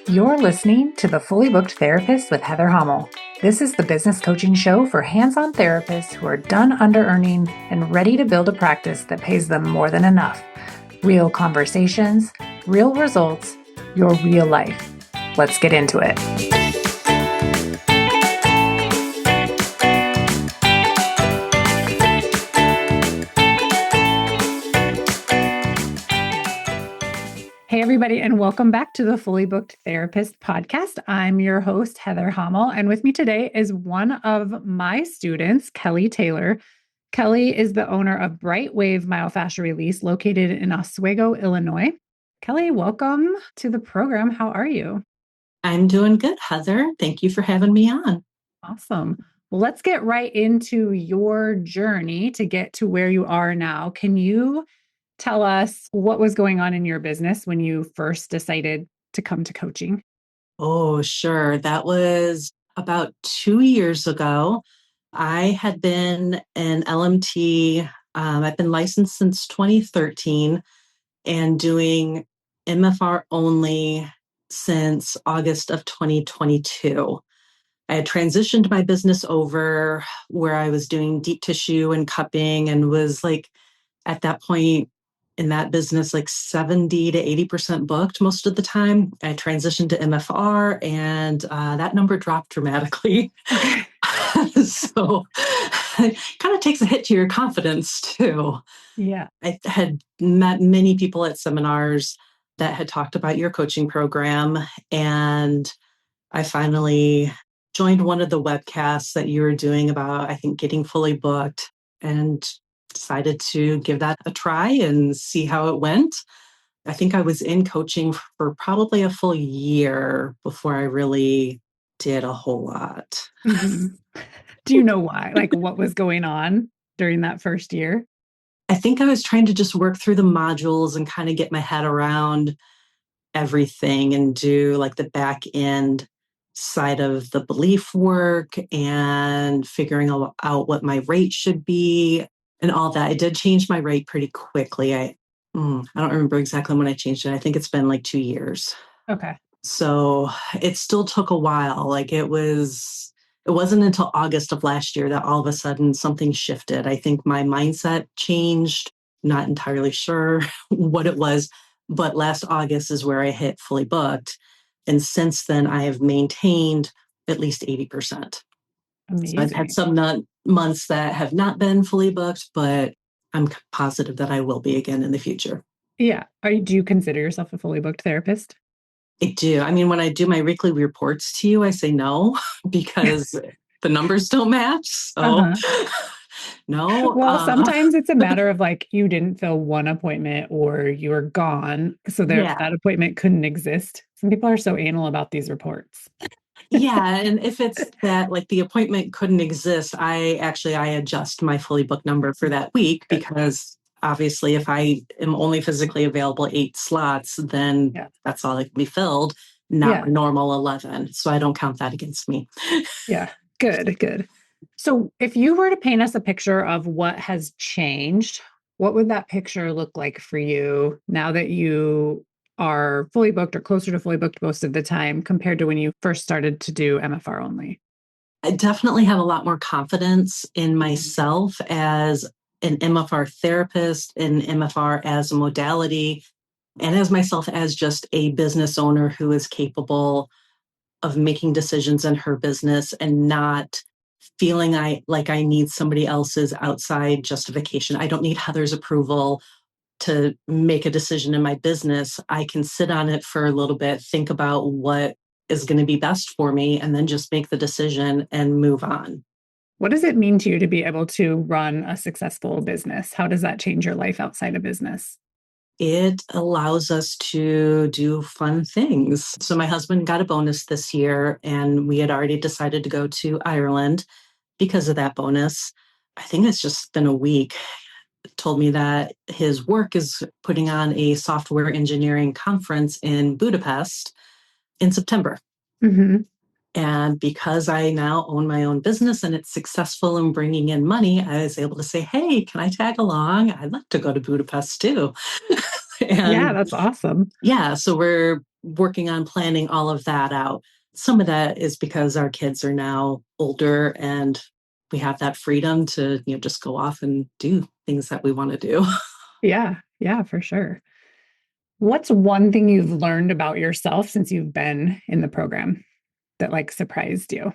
You're listening to The Fully Booked Therapist with Heather Hommel. This is the business coaching show for hands-on therapists who are done under-earning and ready to build a practice that pays them more than enough. Real conversations, real results, your real life. Let's get into it. Hey, everybody, and welcome back to the Fully Booked Therapist podcast. I'm your host, Heather Hommel, and with me today is one of my students, Kelly Taylor. Kelly is the owner of Bright Wave Myofascial Release, located in Oswego, Illinois. Kelly, welcome to the program. How are you? I'm doing good, Heather. Thank you for having me on. Awesome. Well, let's get right into your journey to get to where you are now. Can you tell us what was going on in your business when you first decided to come to coaching? Oh, sure. That was about 2 years ago. I had been an LMT. I've been licensed since 2013 and doing MFR only since August of 2022. I had transitioned my business over where I was doing deep tissue and cupping and was like at that point in that business, like 70 to 80% booked most of the time. I transitioned to MFR and that number dropped dramatically. Okay. So it kind of takes a hit to your confidence too. Yeah. I had met many people at seminars that had talked about your coaching program. And I finally joined one of the webcasts that you were doing about, I think, getting fully booked, and decided to give that a try and see how it went. I think I was in coaching for probably a full year before I really did a whole lot. Mm-hmm. Do you know why? Like what was going on during that first year? I think I was trying to just work through the modules and kind of get my head around everything and do like the back end side of the belief work and figuring out what my rate should be and all that. I did change my rate pretty quickly. I don't remember exactly when I changed it. I think it's been like 2 years. Okay. So it still took a while. It wasn't until August of last year that all of a sudden something shifted. I think my mindset changed. Not entirely sure what it was, but last August is where I hit fully booked. And since then, I have maintained at least 80%. So I've had Amazing. some months that have not been fully booked, but I'm positive that I will be again in the future. Yeah. Do you consider yourself a fully booked therapist? I do. I mean, when I do my weekly reports to you, I say no because the numbers don't match. So Uh-huh. no. Well, sometimes it's a matter of like you didn't fill one appointment or you were gone. So that appointment couldn't exist. Some people are so anal about these reports. Yeah. And if it's that like the appointment couldn't exist, I adjust my fully booked number for that week because obviously if I am only physically available 8 slots, then that's all that can be filled, not normal 11. So I don't count that against me. Yeah. Good. So if you were to paint us a picture of what has changed, what would that picture look like for you now that you are fully booked or closer to fully booked most of the time compared to when you first started to do MFR only? I definitely have a lot more confidence in myself as an MFR therapist, and MFR as a modality, and as myself as just a business owner who is capable of making decisions in her business and not feeling like I need somebody else's outside justification. I don't need Heather's approval to make a decision in my business. I can sit on it for a little bit, think about what is going to be best for me, and then just make the decision and move on. What does it mean to you to be able to run a successful business? How does that change your life outside of business? It allows us to do fun things. So my husband got a bonus this year, and we had already decided to go to Ireland because of that bonus. I think it's just been a week. Told me that his work is putting on a software engineering conference in Budapest in September. Mm-hmm. And because I now own my own business and it's successful in bringing in money, I was able to say, hey, can I tag along? I'd like to go to Budapest too. Yeah, that's awesome. Yeah, so we're working on planning all of that out. Some of that is because our kids are now older and we have that freedom to, just go off and do things that we want to do. Yeah. Yeah, for sure. What's one thing you've learned about yourself since you've been in the program that like surprised you?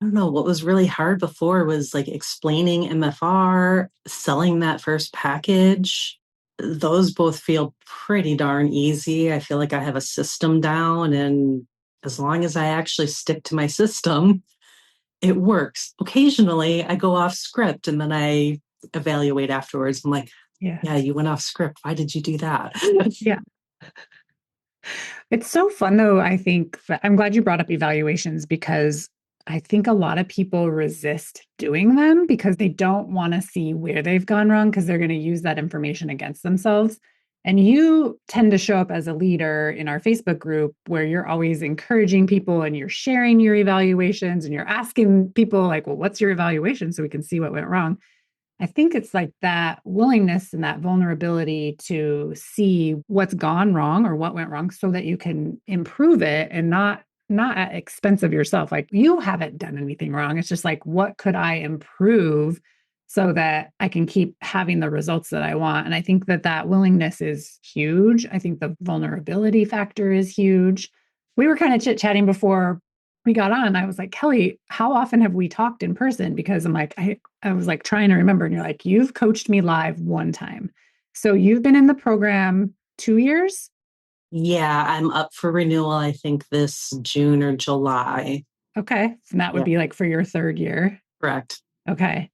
I don't know. What was really hard before was like explaining MFR, selling that first package. Those both feel pretty darn easy. I feel like I have a system down, and as long as I actually stick to my system, it works. Occasionally, I go off script and then I evaluate afterwards. I'm like, Yeah. yeah, you went off script. Why did you do that? Yeah. It's so fun though. I think I'm glad you brought up evaluations because I think a lot of people resist doing them because they don't want to see where they've gone wrong because they're going to use that information against themselves. And you tend to show up as a leader in our Facebook group where you're always encouraging people and you're sharing your evaluations and you're asking people, like, well, what's your evaluation so we can see what went wrong? I think it's like that willingness and that vulnerability to see what's gone wrong or what went wrong so that you can improve it and not at expense of yourself. Like you haven't done anything wrong. It's just like what could I improve so that I can keep having the results that I want. And I think that that willingness is huge. I think the vulnerability factor is huge. We were kind of chit-chatting before we got on. I was like, Kelly, how often have we talked in person? Because I'm like, I was like trying to remember. And you're like, you've coached me live one time. So you've been in the program 2 years? Yeah, I'm up for renewal, I think this June or July. Okay. And that would Yeah, be like for your third year. correct. Okay.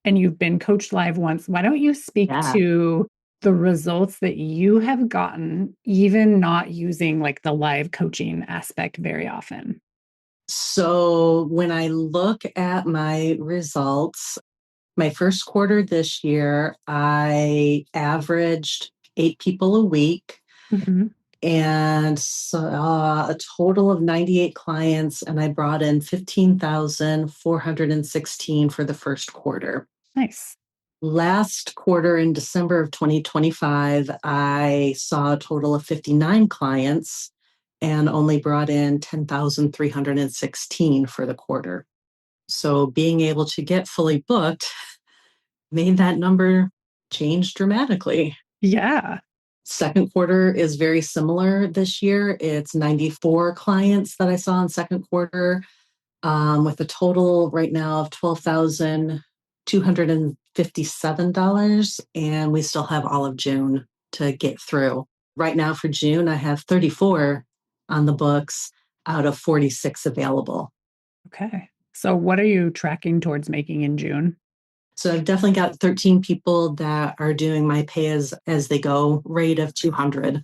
And you've been coached live once. Why don't you speak Yeah. to the results that you have gotten, even not using like the live coaching aspect very often? So when I look at my results, my first quarter this year, I averaged 8 people a week Mhm. and saw a total of 98 clients, and I brought in 15,416 for the first quarter. Nice. Last quarter in December of 2025, I saw a total of 59 clients and only brought in 10,316 for the quarter. So being able to get fully booked made that number change dramatically. Yeah. Second quarter is very similar this year. It's 94 clients that I saw in second quarter, with a total right now of $12,257. And we still have all of June to get through. Right now for June, I have 34 on the books out of 46 available. Okay. So what are you tracking towards making in June? So I've definitely got 13 people that are doing my pay as they go rate of 200.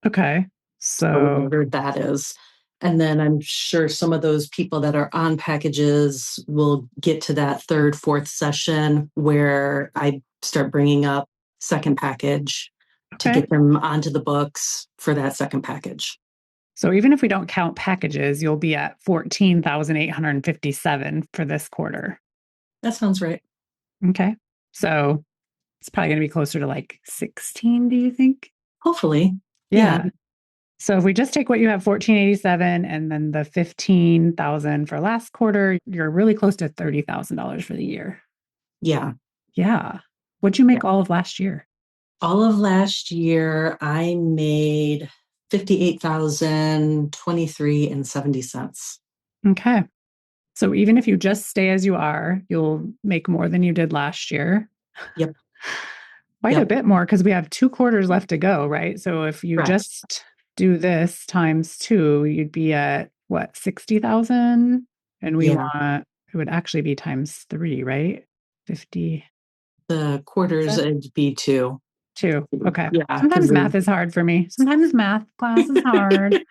Okay. So So, whatever that is. And then I'm sure some of those people that are on packages will get to that third, fourth session where I start bringing up second package to okay. get them onto the books for that second package. So even if we don't count packages, you'll be at 14,857 for this quarter. That sounds right. Okay. So it's probably going to be closer to like 16, do you think? Hopefully. Yeah. Yeah. So if we just take what you have 1487 and then the 15,000 for last quarter, you're really close to $30,000 for the year. Yeah. Yeah. What'd you Yeah. make all of last year? All of last year, I made 58,023 and 70 cents. Okay. So even if you just stay as you are, you'll make more than you did last year. Yep. Quite a Yep. bit more because we have 2 quarters left to go, right? So if you Correct. just do this times two, you'd be at what, 60,000? And we Yeah. want, it would actually be times three, right? 50, The is quarters that would be two. two? Okay. Yeah. Because Sometimes math is hard for me. Sometimes math class is hard.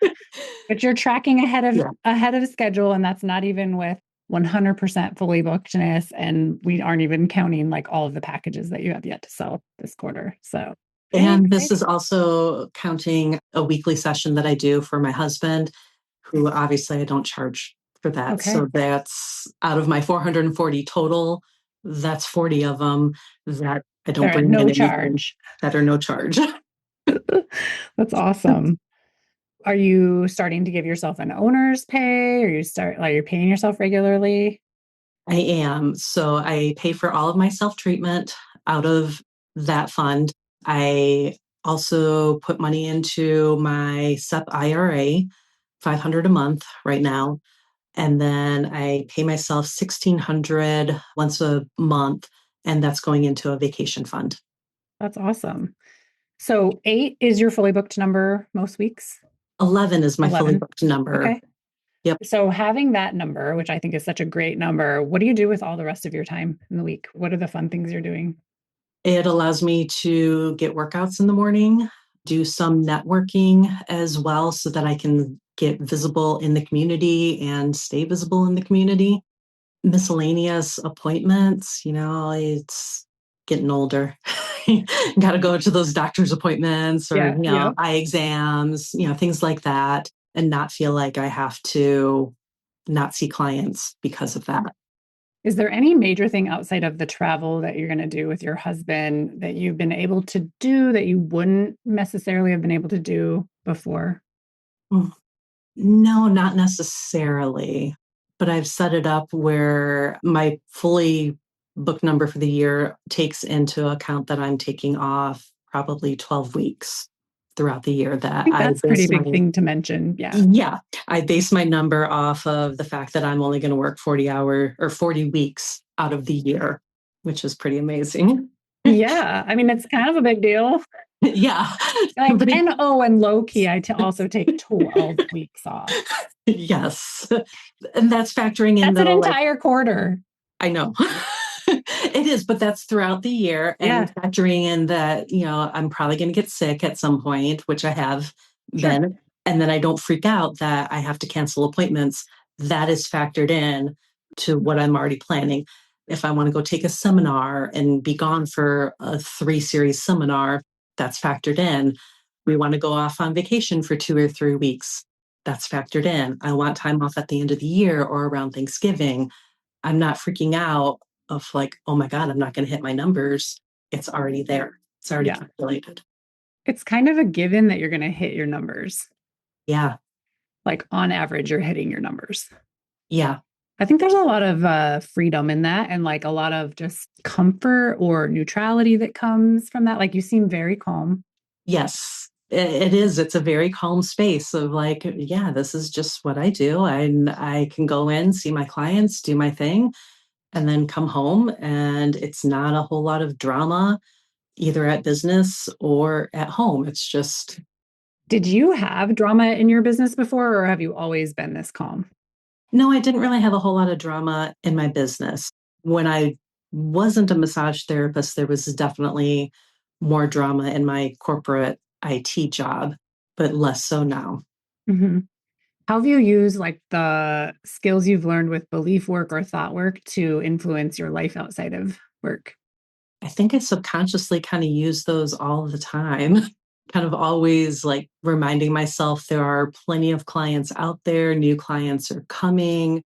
But you're tracking yeah. ahead of schedule, and that's not even with 100% fully bookedness, and we aren't even counting like all of the packages that you have yet to sell this quarter. So very And this exciting. is also counting a weekly session that I do for my husband, who obviously I don't charge for that. Okay. So that's out of my 440 total, that's 40 of them that I don't They're at bring in no anything charge. that are no charge. That's awesome. Are you starting to give yourself an owner's pay, or you're paying yourself regularly? I am. So I pay for all of my self-treatment out of that fund. I also put money into my SEP IRA, 500 a month right now. And then I pay myself 1,600 once a month, and that's going into a vacation fund. That's awesome. So 8 is your fully booked number most weeks? 11 is my fully 11. booked number. Okay. Yep. So having that number, which I think is such a great number, what do you do with all the rest of your time in the week? What are the fun things you're doing? It allows me to get workouts in the morning, do some networking as well so that I can get visible in the community and stay visible in the community. Miscellaneous appointments, it's getting older. Got to go to those doctor's appointments or, Yeah, yeah. eye exams, things like that, and not feel like I have to not see clients because of that. Is there any major thing outside of the travel that you're going to do with your husband that you've been able to do that you wouldn't necessarily have been able to do before? Mm. No, not necessarily. But I've set it up where my fully book number for the year takes into account that I'm taking off probably 12 weeks throughout the year I that think I that's a pretty base my, big thing to mention. Yeah. yeah, I base my number off of the fact that I'm only going to work 40 weeks out of the year, which is pretty amazing. Yeah. I mean, it's kind of a big deal. Yeah. Like, But and low key, also take 12 weeks off. yes. And that's factoring in That's an though, like, entire quarter. I know. It is, but that's throughout the year and Yeah, factoring in that, I'm probably going to get sick at some point, which I have sure. been. And then I don't freak out that I have to cancel appointments. That is factored in to what I'm already planning. If I want to go take a seminar and be gone for a 3 series seminar, that's factored in. We want to go off on vacation for 2 or 3 weeks. That's factored in. I want time off at the end of the year or around Thanksgiving. I'm not freaking out of like, oh my God, I'm not going to hit my numbers. It's already there. It's already Yeah. calculated. It's kind of a given that you're going to hit your numbers. Yeah. Like on average, you're hitting your numbers. Yeah. I think there's a lot of freedom in that and like a lot of just comfort or neutrality that comes from that. Like you seem very calm. Yes. It is. It's a very calm space of like, yeah, this is just what I do. I can go in, see my clients, do my thing, and then come home. And it's not a whole lot of drama either at business or at home. It's just, Did you have drama in your business before, or have you always been this calm? no, I didn't really have a whole lot of drama in my business. When I wasn't a massage therapist, there was definitely more drama in my corporate IT job, but less so now. Mm-hmm. How have you used like the skills you've learned with belief work or thought work to influence your life outside of work? I think I subconsciously kind of use those all the time. Kind of always like reminding myself there are plenty of clients out there, new clients are coming.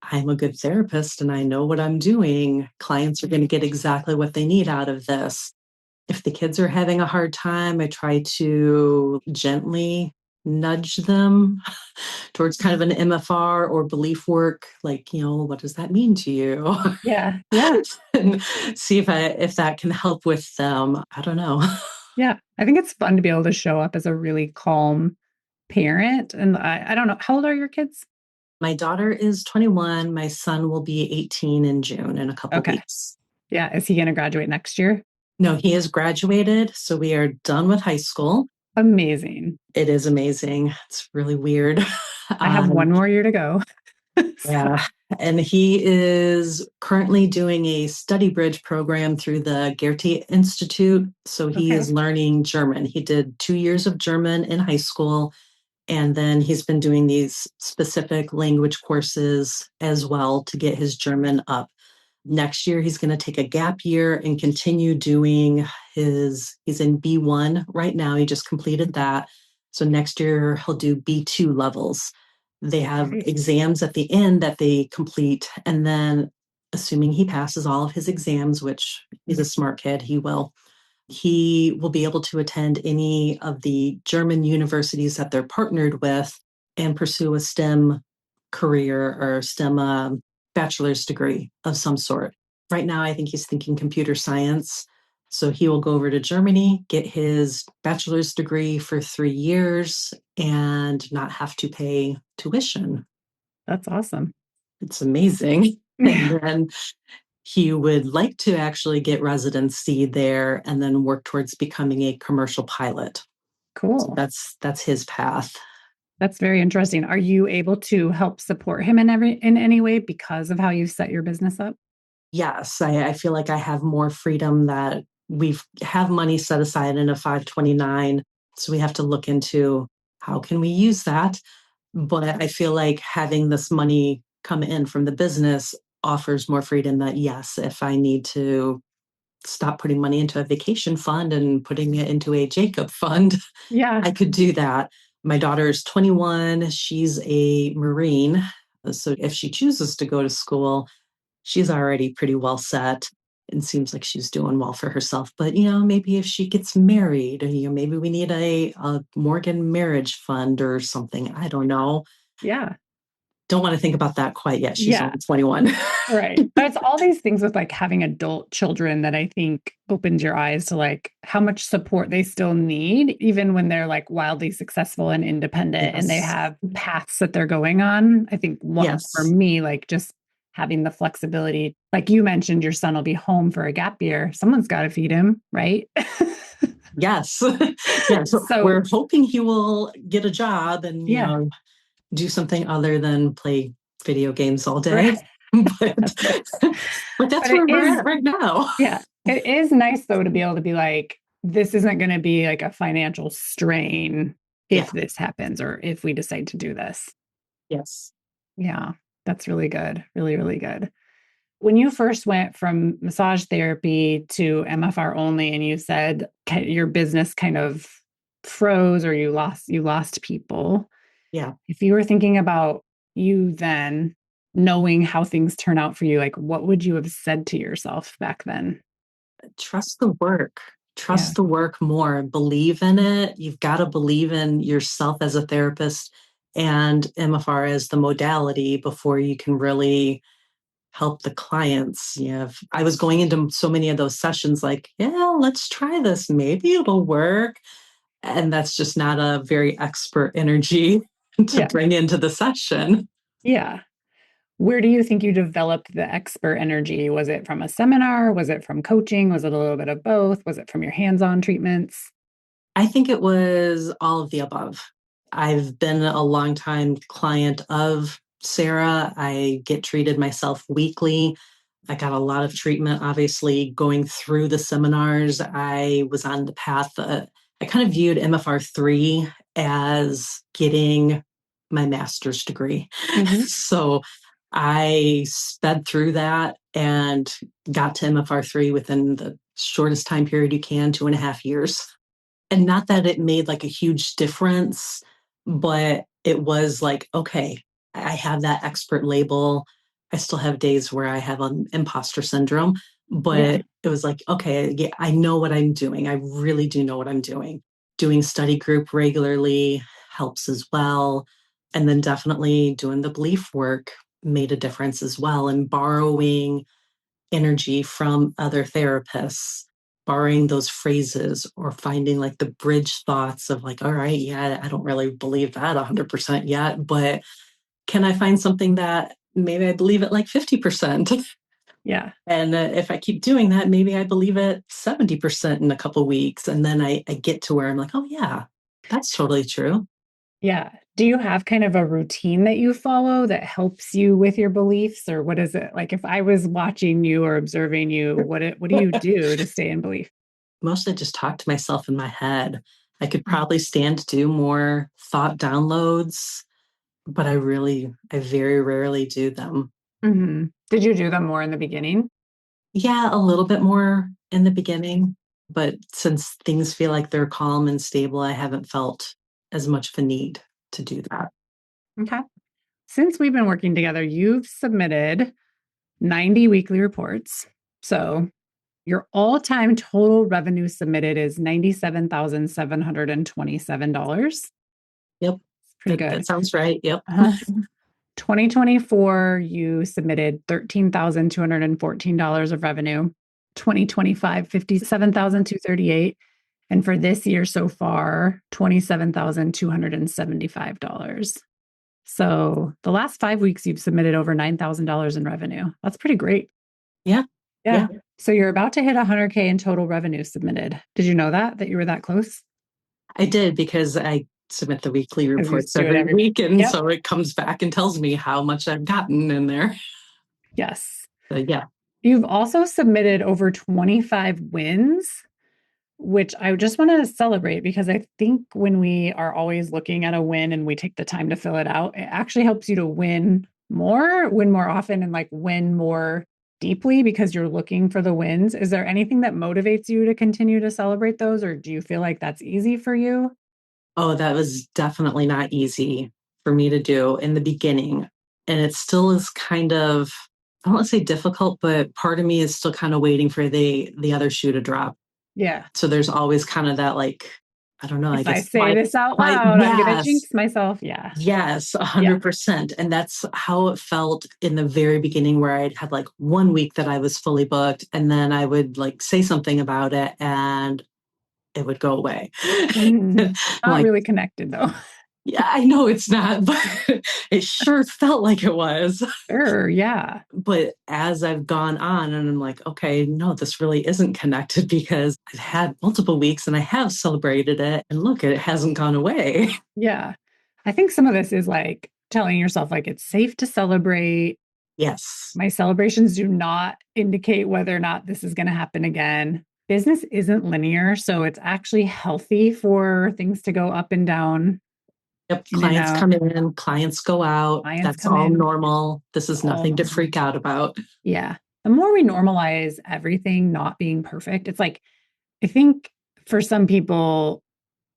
I'm a good therapist and I know what I'm doing. Clients are going to get exactly what they need out of this. If the kids are having a hard time, I try to gently nudge them towards kind of an MFR or belief work, like, what does that mean to you? Yeah, yeah, And see if that can help with them. I don't know. yeah. I think it's fun to be able to show up as a really calm parent. And I don't know, how old are your kids? My daughter is 21. My son will be 18 in June in a couple Okay. weeks. Yeah. Is he going to graduate next year? No, he is graduated, so we are done with high school. Amazing. It is amazing. It's really weird. I have one more year to go. So, Yeah. And he is currently doing a study bridge program through the Goethe Institute. So he okay. is learning German. He did 2 years of German in high school. And then he's been doing these specific language courses as well to get his German up. Next year, he's going to take a gap year and continue doing he's in B1 right now. He just completed that. So next year, he'll do B2 levels. They have Great. exams at the end that they complete. And then, assuming he passes all of his exams, which he's a smart kid, he will, He will be able to attend any of the German universities that they're partnered with and pursue a STEM career or STEM bachelor's degree of some sort. Right now, I think he's thinking computer science. So he will go over to Germany, get his bachelor's degree for 3 years, and not have to pay tuition. That's awesome. It's amazing. And Yeah, then he would like to actually get residency there and then work towards becoming a commercial pilot. So cool. that's his path. That's very interesting. Are you able to help support him in any way because of how you set your business up? Yes, I feel like I have more freedom that we have money set aside in a 529. So we have to look into how can we use that. But I feel like having this money come in from the business offers more freedom that, yes, if I need to stop putting money into a vacation fund and putting it into a Jacob fund, Yeah. I could do that. My daughter is 21. She's a Marine. So if she chooses to go to school, she's already pretty well set and seems like she's doing well for herself. But, maybe if she gets married, maybe we need a Morgan marriage fund or something. I don't know. Yeah. Don't want to think about that quite yet. She's Yeah. only 21. Right. That's all these things with like having adult children that I think opens your eyes to like how much support they still need, even when they're like wildly successful and independent and they Yes. have paths that they're going on. I think one for Yes. me, like just having the flexibility, like you mentioned, your son will be home for a gap year. Someone's got to feed him, right? Yes. Yeah. So So, we're hoping he will get a job and, yeah, do something other than play video games all day. right. but That's good. but that's But it where we're is, at right now. yeah, it is nice though to be able to be like, this isn't going to be like a financial strain Yeah. if this happens or if we decide to do this. Yes. Yeah, that's really good. Really, really good. When you first went from massage therapy to MFR only, and you said your business kind of froze or you lost people. Yeah. If you were thinking about you then knowing how things turn out for you, like what would you have said to yourself back then? Trust the work. Yeah. Trust the work more. Believe in it. You've got to believe in yourself as a therapist and MFR as the modality before you can really help the clients. If I was going into so many of those sessions like, yeah, let's try this. Maybe it'll work. And that's just not a very expert energy to Yeah. bring into the session. Yeah. Where do you think you developed the expert energy? Was it from a seminar? Was it from coaching? Was it a little bit of both? Was it from your hands-on treatments? I think it was all of the above. I've been a longtime client of Sarah. I get treated myself weekly. I got a lot of treatment, obviously, going through the seminars. I was on the path. I kind of viewed MFR3 as getting my master's degree. Mm-hmm. So I sped through that and got to MFR3 within the shortest time period you can, 2.5 years. And not that it made like a huge difference, but it was like, okay, I have that expert label. I still have days where I have an imposter syndrome, Yeah. but it was like, okay, yeah, I know what I'm doing. I really do know what I'm doing. Doing study group regularly helps as well. And then definitely doing the belief work made a difference as well. And borrowing energy from other therapists, borrowing those phrases or finding like the bridge thoughts of like, all right, yeah, I don't really believe that 100% yet, but can I find something that maybe I believe it like 50%? Yeah. And if I keep doing that, maybe I believe it 70% in a couple of weeks. And then I get to where I'm like, oh, yeah, that's totally true. Yeah. Do you have kind of a routine that you follow that helps you with your beliefs, or what is it? Like if I was watching you or observing you, what do you do to stay in belief? Mostly just talk to myself in my head. I could probably stand to do more thought downloads, but I very rarely do them. Mm-hmm. Did you do them more in the beginning? Yeah, a little bit more in the beginning, but since things feel like they're calm and stable, I haven't felt as much of a need to do that. Okay. Since we've been working together, you've submitted 90 weekly reports. So Your all-time total revenue submitted is $97,727. Yep. Pretty That good. sounds right. Yep. 2024, you submitted $13,214 of revenue. 2025, $57,238. And for this year so far, $27,275. So the last 5 weeks, you've submitted over $9,000 in revenue. That's pretty great. Yeah. Yeah. So you're about to hit 100K in total revenue submitted. Did you know that you were that close? I did, because I submit the weekly reports do it every week. And Yep. so it comes back and tells me how much I've gotten in there. Yes. Yeah. You've also submitted over 25 wins, which I just want to celebrate, because I think when we are always looking at a win and we take the time to fill it out, it actually helps you to win more often, and like win more deeply because you're looking for the wins. Is there anything that motivates you to continue to celebrate those, or do you feel like that's easy for you? Oh, that was definitely not easy for me to do in the beginning. And it still is kind of, I don't want to say difficult, but part of me is still kind of waiting for the other shoe to drop. Yeah. So there's always kind of that, like, I don't know, I If I guess say this out loud, I'm going to jinx myself. Yeah. Yes, 100%. And that's how it felt in the very beginning, where I'd had like 1 week that I was fully booked, and then I would like say something about it and it would go away. Not Like, really connected though. yeah, I know it's not, but it sure felt like it was. Sure. Yeah. But as I've gone on, and I'm like, okay, no, this really isn't connected, because I've had multiple weeks and I have celebrated it. And look, it hasn't gone away. Yeah. I think some of this is like telling yourself, like, it's safe to celebrate. Yes. My celebrations do not indicate whether or not this is going to happen again. Business isn't linear, so it's actually healthy for things to go up and down. Yep. Clients come in, clients go out. Clients That's come all in. normal. This is nothing to freak out about. Yeah. The more we normalize everything not being perfect, it's like, I think for some people,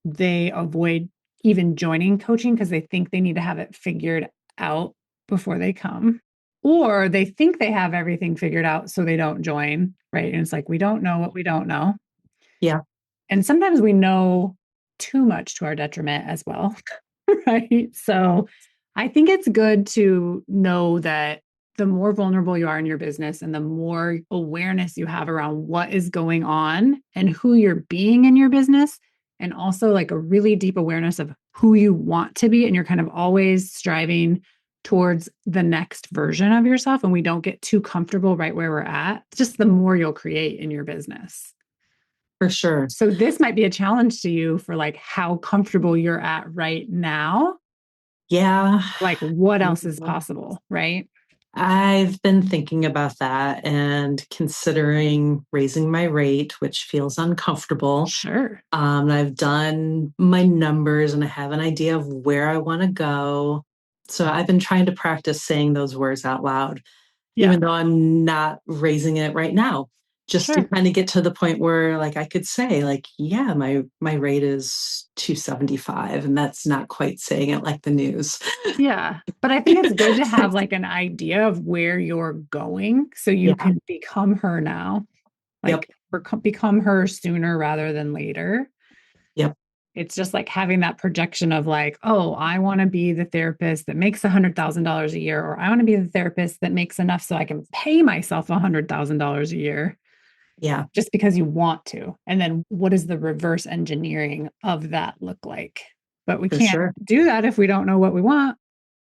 they avoid even joining coaching because they think they need to have it figured out before they come. Or they think they have everything figured out, so they don't join, right? And it's like, we don't know what we don't know. Yeah. And sometimes we know too much to our detriment as well, right? So I think it's good to know that the more vulnerable you are in your business and the more awareness you have around what is going on and who you're being in your business, and also like a really deep awareness of who you want to be. And you're kind of always striving towards the next version of yourself. And we don't get too comfortable right where we're at, just the more you'll create in your business. For sure. So this might be a challenge to you for like how comfortable you're at right now. Yeah. Like what else is possible, right? I've been thinking about that and considering raising my rate, which feels uncomfortable. Sure. I've done my numbers and I have an idea of where I want to go. So I've been trying to practice saying those words out loud, even though I'm not raising it right now, just to kind of get to the point where like I could say like, yeah, my rate is 275, and that's not quite saying it like the news. Yeah. But I think it's good to have like an idea of where you're going so you can become her now, like become her sooner rather than later. Yep. It's just like having that projection of like, oh, I want to be the therapist that makes $100,000 a year, or I want to be the therapist that makes enough so I can pay myself $100,000 a year. Yeah. Just because you want to. And then what does the reverse engineering of that look like? But we can't do that if we don't know what we want.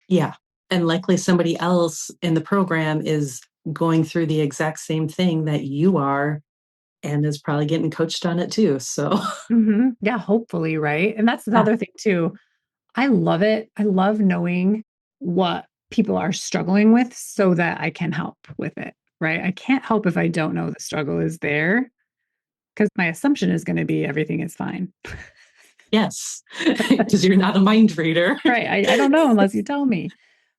Yeah. And likely somebody else in the program is going through the exact same thing that you are and is probably getting coached on it too. So, yeah, hopefully. Right. And that's the other thing too. I love it. I love knowing what people are struggling with so that I can help with it. Right. I can't help if I don't know the struggle is there, because my assumption is going to be everything is fine. yes, because you're not a mind reader. Right. I don't know unless you tell me.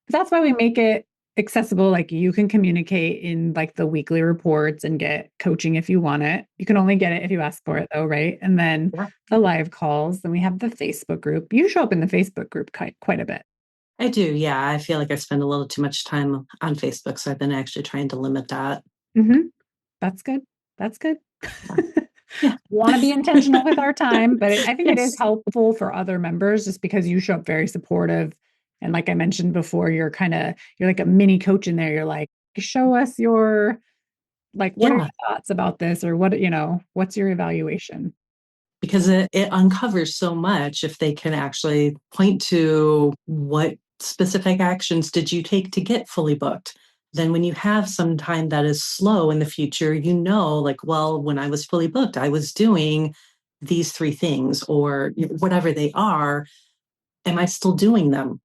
But that's why we make it accessible. Like you can communicate in like the weekly reports and get coaching if you want it. You can only get it if you ask for it though, right? And then the live calls. Then we have the Facebook group. You show up in the Facebook group quite a bit. I do. Yeah. I feel like I spend a little too much time on Facebook. So I've been actually trying to limit that. That's good. That's good. Yeah. Want to be intentional with our time, but I think it is Yes. helpful for other members just because you show up very supportive. And like I mentioned before, you're like a mini coach in there. You're like, show us your, like, what are Yeah. your thoughts about this? Or what's your evaluation? Because it uncovers so much if they can actually point to what specific actions did you take to get fully booked. Then when you have some time that is slow in the future, like, well, when I was fully booked, I was doing these three things or whatever they are. Am I still doing them?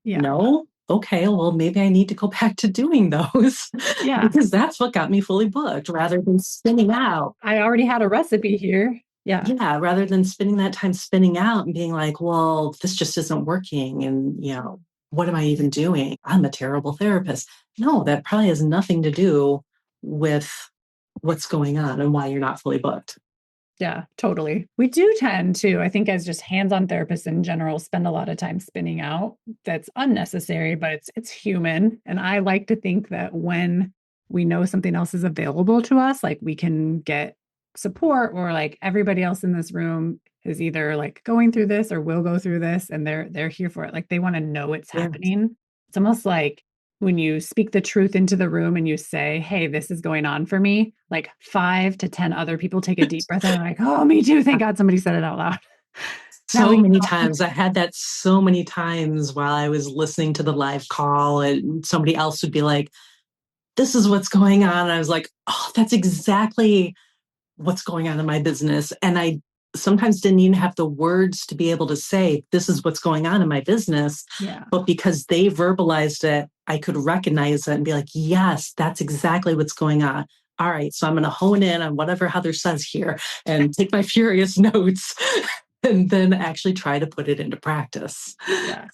Yeah. No. Okay, well, maybe I need to go back to doing those Yeah. because that's what got me fully booked rather than spinning out. I already had a recipe here. Yeah. Yeah, rather than spending that time spinning out and being like, well, this just isn't working. And, what am I even doing? I'm a terrible therapist. No, that probably has nothing to do with what's going on and why you're not fully booked. Yeah, totally. We do tend to, I think, as just hands-on therapists in general, spend a lot of time spinning out. That's unnecessary, but it's human. And I like to think that when we know something else is available to us, like we can get support, or like everybody else in this room is either like going through this or will go through this, and they're here for it. Like they want to know it's Yeah. happening. It's almost like when you speak the truth into the room and you say, hey, this is going on for me, like 5 to 10 other people take a deep breath and are like, oh, me too. Thank God somebody said it out loud. Now So we many know. times. I had that so many times while I was listening to the live call, and somebody else would be like, this is what's going on. And I was like, oh, that's exactly what's going on in my business. And I sometimes didn't even have the words to be able to say, this is what's going on in my business. Yeah. But because they verbalized it, I could recognize it and be like, yes, that's exactly what's going on. All right, so I'm going to hone in on whatever Heather says here and take my furious notes and then actually try to put it into practice. Yeah.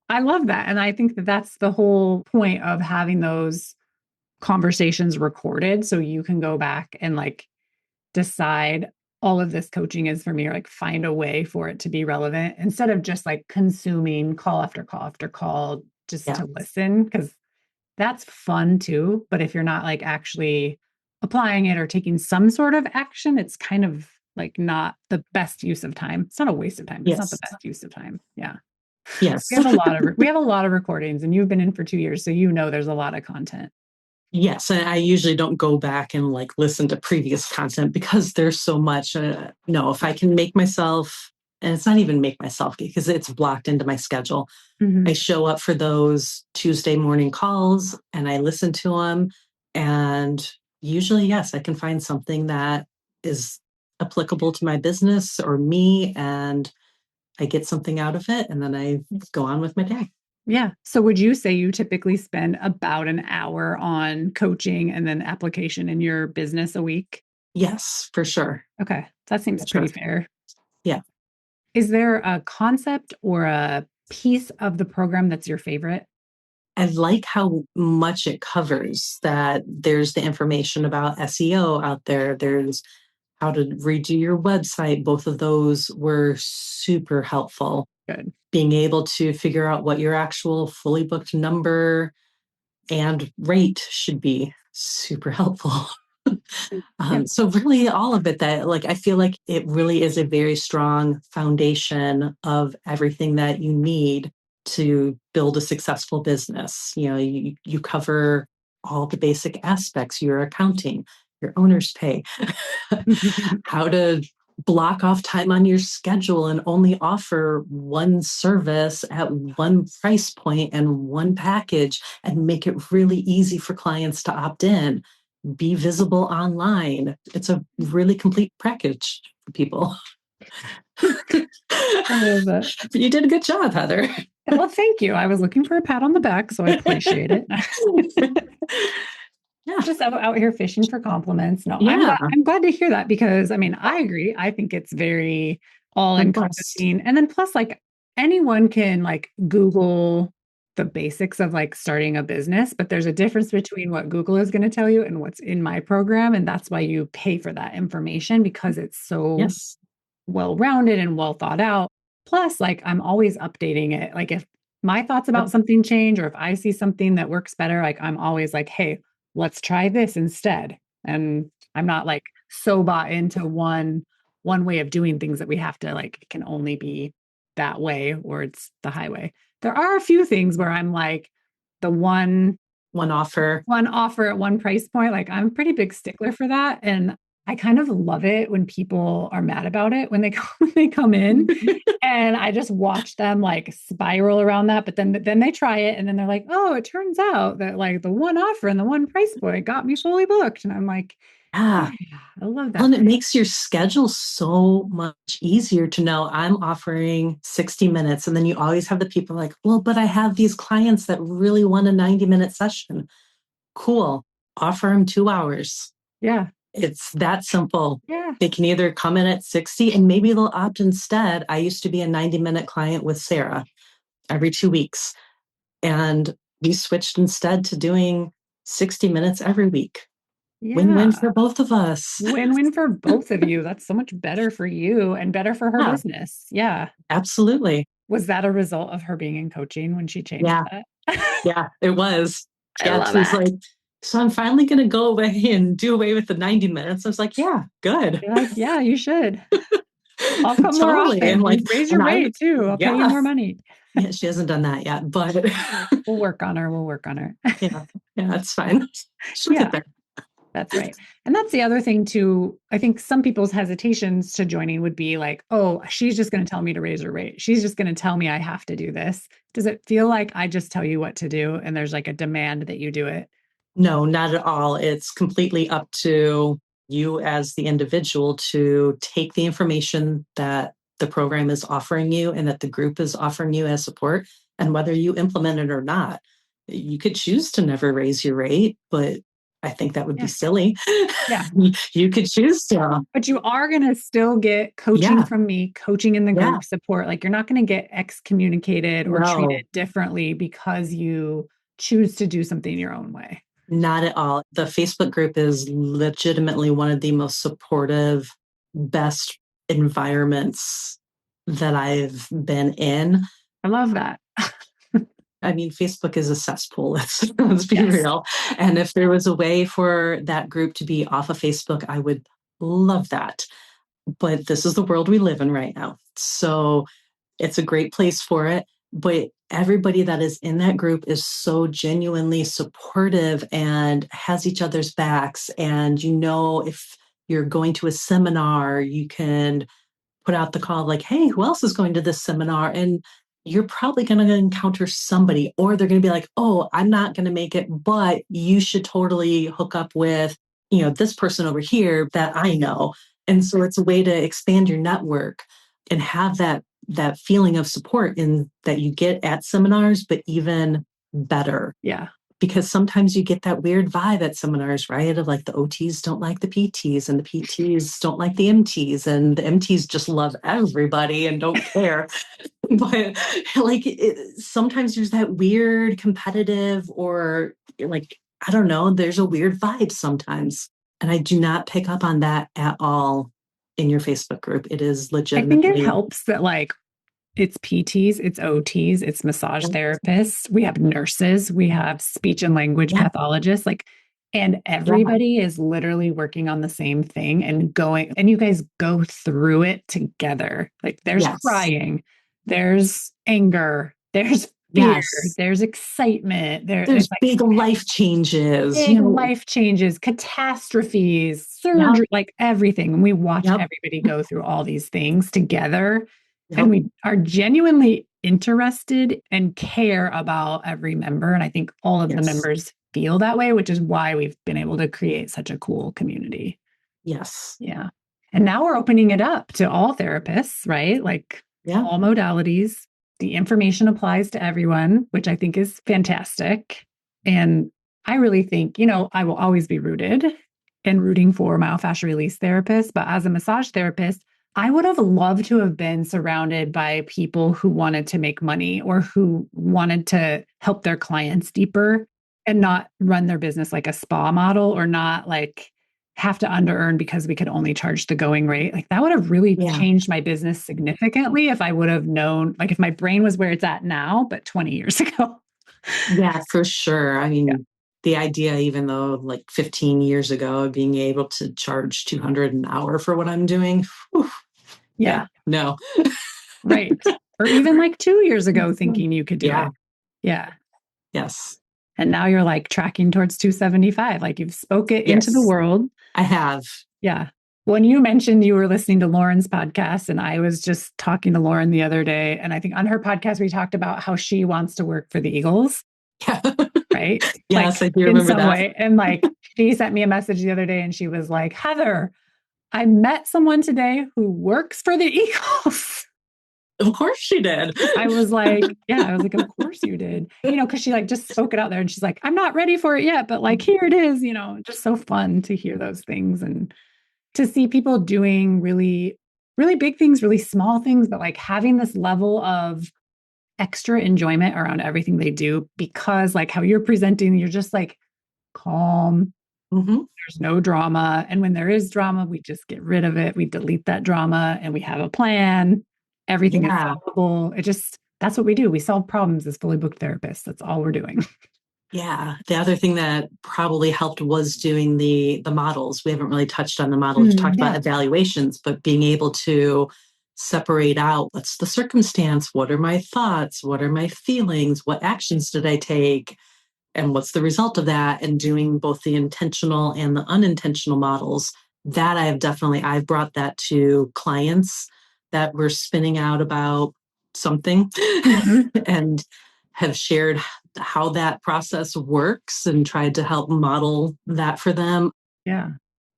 I love that. And I think that that's the whole point of having those conversations recorded. So you can go back and like decide all of this coaching is for me, or like find a way for it to be relevant instead of just like consuming call after call after call just Yeah. to listen. Cause that's fun too. But if you're not like actually applying it or taking some sort of action, it's kind of like not the best use of time. It's not a waste of time, but it's not the Yes. best use of time. Yeah. Yes. We have a lot of recordings, and you've been in for 2 years, so there's a lot of content. Yes, and I usually don't go back and like listen to previous content because there's so much. No, if I can make myself, and it's not even make myself because it's blocked into my schedule. I Mhm. show up for those Tuesday morning calls and I listen to them. And usually, yes, I can find something that is applicable to my business or me, and I get something out of it, and then I go on with my day. Yeah. So would you say you typically spend about an hour on coaching and then application in your business a week? Yes, for sure. Okay. That seems For sure. pretty fair. Yeah. Is there a concept or a piece of the program that's your favorite? I like how much it covers, that there's the information about SEO out there. There's how to redo your website. Both of those were super helpful. Good. Being able to figure out what your actual fully booked number and rate should be super helpful. Yeah. So really all of it, that like I feel like it really is a very strong foundation of everything that you need to build a successful business. You cover all the basic aspects, your accounting, your owner's pay, how to block off time on your schedule and only offer one service at one price point and one package, and make it really easy for clients to opt in, be visible online. It's a really complete package for people. I love that. You did a good job, Heather. Well, thank you. I was looking for a pat on the back, so I appreciate it. Yeah. Just out here fishing for compliments. No, Yeah. I'm glad to hear that because I mean, I agree. I think it's very all Robust. encompassing. And then plus like anyone can like Google the basics of like starting a business, but there's a difference between what Google is going to tell you and what's in my program, and that's why you pay for that information because it's so Yes. well-rounded and well thought out. Plus like I'm always updating it. Like if my thoughts about Yep. something change or if I see something that works better, like I'm always like, "Hey, let's try this instead." And I'm not like so bought into one way of doing things that we have to like, it can only be that way or it's the highway. There are a few things where I'm like the one offer. One offer at one price point. Like I'm a pretty big stickler for that. And I kind of love it when people are mad about it when when they come in and I just watch them like spiral around that. But then they try it and then they're like, oh, it turns out that like the one offer and the one price point got me fully booked. And I'm like, Yeah. I love that. Well, and it makes your schedule so much easier to know I'm offering 60 minutes. And then you always have the people like, well, but I have these clients that really want a 90-minute session. Cool. Offer them 2 hours. Yeah. It's that simple. Yeah. They can either come in at 60 and maybe they'll opt instead. I used to be a 90-minute client with Sarah every 2 weeks. And we switched instead to doing 60 minutes every week. Yeah. Win-win for both of us. Win-win for both of you. That's so much better for you and better for her business. Yeah. Absolutely. Was that a result of her being in coaching when she changed that? Yeah, it was. I love she's that. like, so I'm finally going to go away and do away with the 90 minutes. I was like, yeah, good. You're like, yeah, you should. I'll come more often. And like, raise your rate too. I'll pay you more money. Yeah, she hasn't done that yet, but we'll work on her. Yeah, it's fine. She'll get there. That's right. And that's the other thing too. I think some people's hesitations to joining would be like, oh, she's just going to tell me to raise her rate. She's just going to tell me I have to do this. Does it feel like I just tell you what to do and there's like a demand that you do it? No, not at all. It's completely up to you as the individual to take the information that the program is offering you and that the group is offering you as support, and whether you implement it or not. You could choose to never raise your rate, but I think that would be silly. Yeah. You could choose to. But you are going to still get coaching from me, coaching in the group support. Like you're not going to get excommunicated or treated differently because you choose to do something your own way. Not at all. The Facebook group is legitimately one of the most supportive, best environments that I've been in. I love that. I mean, Facebook is a cesspool. Let's be real. And if there was a way for that group to be off of Facebook, I would love that. But this is the world we live in right now. So it's a great place for it. But everybody that is in that group is so genuinely supportive and has each other's backs. And if you're going to a seminar, you can put out the call like, hey, who else is going to this seminar? And you're probably going to encounter somebody, or they're going to be like, oh, I'm not going to make it, but you should totally hook up with, this person over here that I know. And so it's a way to expand your network and have that feeling of support in that you get at seminars, but even better. Yeah. Because sometimes you get that weird vibe at seminars, right? Of like the OTs don't like the PTs and the PTs don't like the MTs and the MTs just love everybody and don't care. But like sometimes there's that weird competitive or like, I don't know, there's a weird vibe sometimes. And I do not pick up on that at all in your Facebook group. It is legitimately. I think it helps that like it's PTs, it's OTs, it's massage therapists. We have nurses, we have speech and language pathologists, and everybody is literally working on the same thing and you guys go through it together. Like there's crying, there's anger, there's fear, there's excitement, there's big life changes, life changes, catastrophes, surgery, like everything. And we watch everybody go through all these things together. And we are genuinely interested and care about every member. And I think all of the members feel that way, which is why we've been able to create such a cool community. Yes. Yeah. And now we're opening it up to all therapists, right? Like all modalities. The information applies to everyone, which I think is fantastic. And I really think, I will always be rooting for myofascial release therapists. But as a massage therapist, I would have loved to have been surrounded by people who wanted to make money or who wanted to help their clients deeper and not run their business like a spa model or not like have to under-earn because we could only charge the going rate. Like that would have really changed my business significantly if I would have known, like if my brain was where it's at now, but 20 years ago. Yeah, for sure. I mean, the idea, even though like 15 years ago, of being able to charge 200 an hour for what I'm doing. Whew, Yeah. no. Right. Or even like 2 years ago thinking you could do Yeah. it. Yeah. Yes. And now you're like tracking towards 275. Like you've spoke it into the Yes. world. I have. Yeah. When you mentioned you were listening to Lauren's podcast, and I was just talking to Lauren the other day, and I think on her podcast, we talked about how she wants to work for the Eagles, Yeah. right? Yes, Like I do in remember some that. way. And like she sent me a message the other day and she was like, Heather, I met someone today who works for the Eagles. Of course she did. I was like, yeah, I was like, of course you did. Because she like just spoke it out there and she's like, I'm not ready for it yet, but like here it is, just so fun to hear those things and to see people doing really, really big things, really small things, but like having this level of extra enjoyment around everything they do because like how you're presenting, you're just like calm. Mm-hmm. There's no drama. And when there is drama, we just get rid of it. We delete that drama and we have a plan. Everything is Yeah. solvable. That's what we do. We solve problems as fully booked therapists. That's all we're doing. Yeah. The other thing that probably helped was doing the models. We haven't really touched on the models. We've talked about evaluations, but being able to separate out what's the circumstance, what are my thoughts, what are my feelings, what actions did I take, and what's the result of that, and doing both the intentional and the unintentional models. That I've brought that to clients that were spinning out about something and have shared how that process works and tried to help model that for them. Yeah.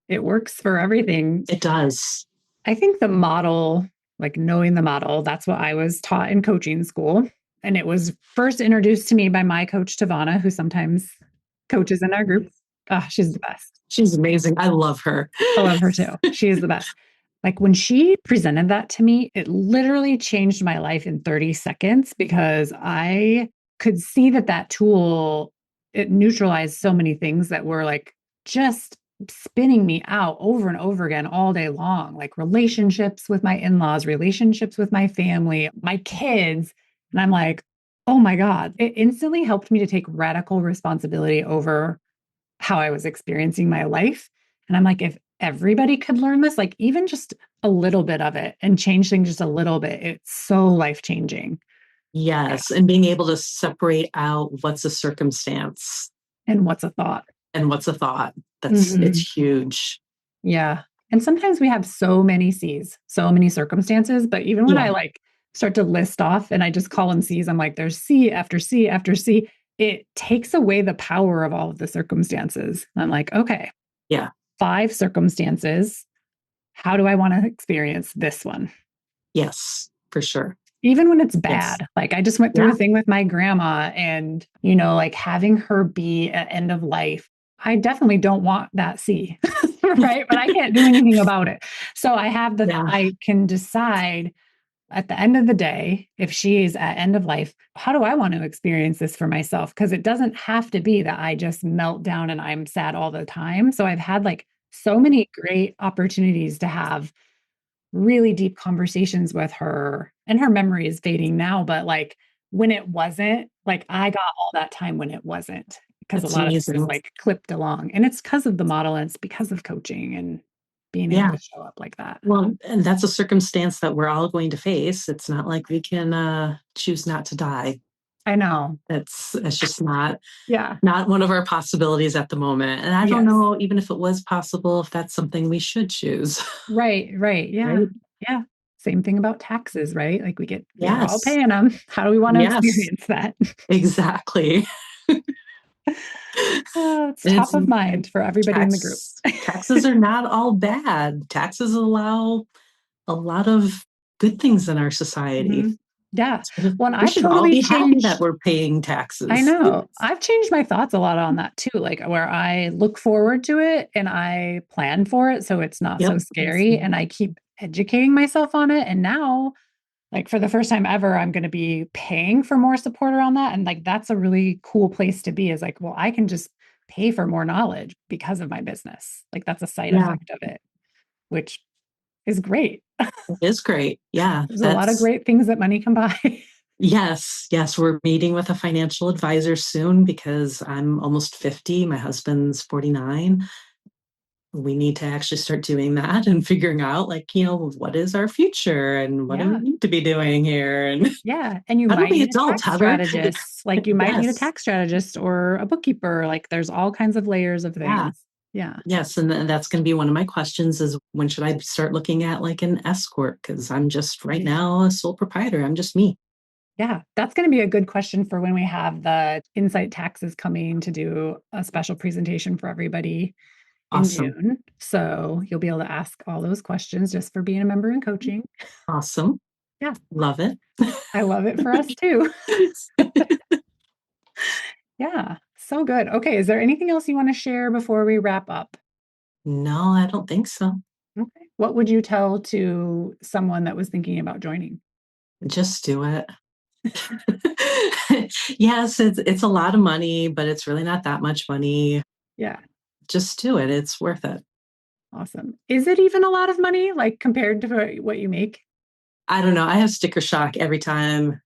It works for everything. It does. I think the model, like knowing the model, that's what I was taught in coaching school. And it was first introduced to me by my coach, Tavana, who sometimes coaches in our group. Oh, she's the best. She's amazing. I love her. I love her too. She is the best. Like when she presented that to me, it literally changed my life in 30 seconds because I could see that tool, it neutralized so many things that were like just spinning me out over and over again all day long, like relationships with my in-laws, relationships with my family, my kids. And I'm like, oh my God, it instantly helped me to take radical responsibility over how I was experiencing my life. And I'm like, if everybody could learn this, like even just a little bit of it and change things just a little bit, it's so life changing. Yes. And being able to separate out what's a circumstance And what's a thought? and what's a thought. Mhm. It's huge. Yeah. And sometimes we have so many C's, so many circumstances. But even when I Yeah. like start to list off and I just call them C's, I'm like, there's C after C after C. It takes away the power of all of the circumstances. I'm like, okay, Yeah. 5 circumstances. How do I want to experience this one? Yes, for sure. Even when it's Yes. bad. Like I just went through a thing with my grandma and, like having her be at end of life. I definitely don't want that C, right? But I can't do anything about it. So Yeah. I can decide at the end of the day, if she is at end of life, how do I want to experience this for myself? Because it doesn't have to be that I just melt down and I'm sad all the time. So I've had like so many great opportunities to have really deep conversations with her, and her memory is fading now, but like when it wasn't, like I got all that time when it wasn't because a That's lot of it just amazing. like clipped along. And it's because of the model and it's because of coaching and being able Yeah. to show up like that. Well, and that's a circumstance that we're all going to face. It's not like we can choose not to die. I know. It's just not Yeah. one of our possibilities at the moment. And I don't Yes. know, even if it was possible, if that's something we should choose. Right. Right. Yeah. Right? Yeah. Same thing about taxes, right? Like we're all Yes. paying them. How do we want to Yes, experience that? exactly. It's And top of mind for everybody in the group. taxes are not all bad. Taxes allow a lot of good things in our society. Mhm. Yeah. Well, and We I've should all totally be happy that changed. we're paying I taxes. know. I've changed my thoughts a lot on that too, like where I look forward to it and I plan for it so it's not so Yep. scary and I keep educating myself on it. And now, like for the first time ever, I'm going to be paying for more support around that. And like that's a really cool place to be is like, well, I can just pay for more knowledge because of my business. Like that's a side Yeah, effect of it, which is great. it is great. Yeah, There's a lot of great things that money can buy. Yes, yes, we're meeting with a financial advisor soon because I'm almost 50. My husband's 49. We need to actually start doing that and figuring out, like, what is our future and what do we Yeah. need to be doing here? And Yeah. And you how do might we need a adult, tax Heather? strategist. Like you might need a Yes. tax strategist or a bookkeeper. Like there's all kinds of layers of Yeah. things. Yeah. Yes. And that's going to be one of my questions is when should I start looking at like an S Corp? Because I'm just right now a sole proprietor. I'm just me. Yeah. That's going to be a good question for when we have the Insight Taxes coming to do a special presentation for everybody in Awesome. June. So you'll be able to ask all those questions just for being a member and coaching. Awesome. Yeah. Love it. I love it for us too. Yeah. So good. Okay. Is there anything else you want to share before we wrap up? No, I don't think so. Okay. What would you tell to someone that was thinking about joining? Just do it. Yes, it's a lot of money, but it's really not that much money. Yeah. Just do it. It's worth it. Awesome. Is it even a lot of money, like compared to what you make I don't know. I have sticker shock every time.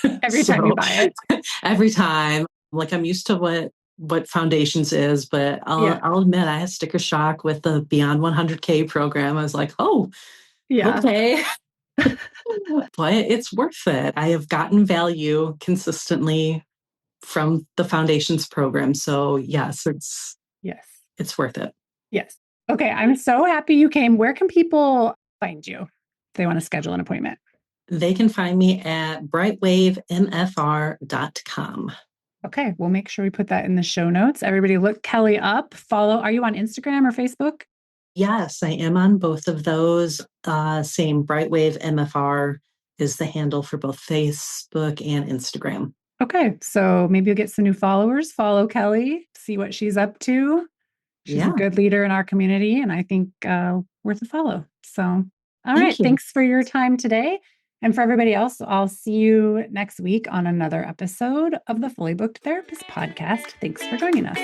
every time you So buy it? every time, like I'm used to what foundations is, but Yeah. I'll admit I have sticker shock with the Beyond 100K program. I was like, oh, Yeah. okay. But it's worth it. I have gotten value consistently from the foundations program. So yes, Yes. it's worth it. Yes. Okay. I'm so happy you came. Where can people find you if they want to schedule an appointment? They can find me at brightwavemfr.com. Okay. We'll make sure we put that in the show notes. Everybody look Kelly up. Follow. Are you on Instagram or Facebook? Yes, I am on both of those. Same Brightwave MFR is the handle for both Facebook and Instagram. Okay. So maybe you'll get some new followers. Follow Kelly, see what she's up to. She's a Yeah. good leader in our community and I think worth a follow. So, all right. Thank you. Thanks for your time today. And for everybody else, I'll see you next week on another episode of the Fully Booked Therapist podcast. Thanks for joining us.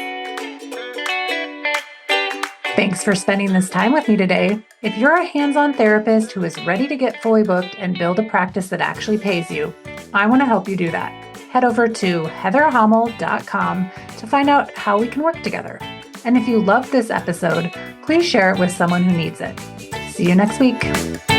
Thanks for spending this time with me today. If you're a hands-on therapist who is ready to get fully booked and build a practice that actually pays you, I want to help you do that. Head over to heatherhummel.com to find out how we can work together. And if you loved this episode, please share it with someone who needs it. See you next week.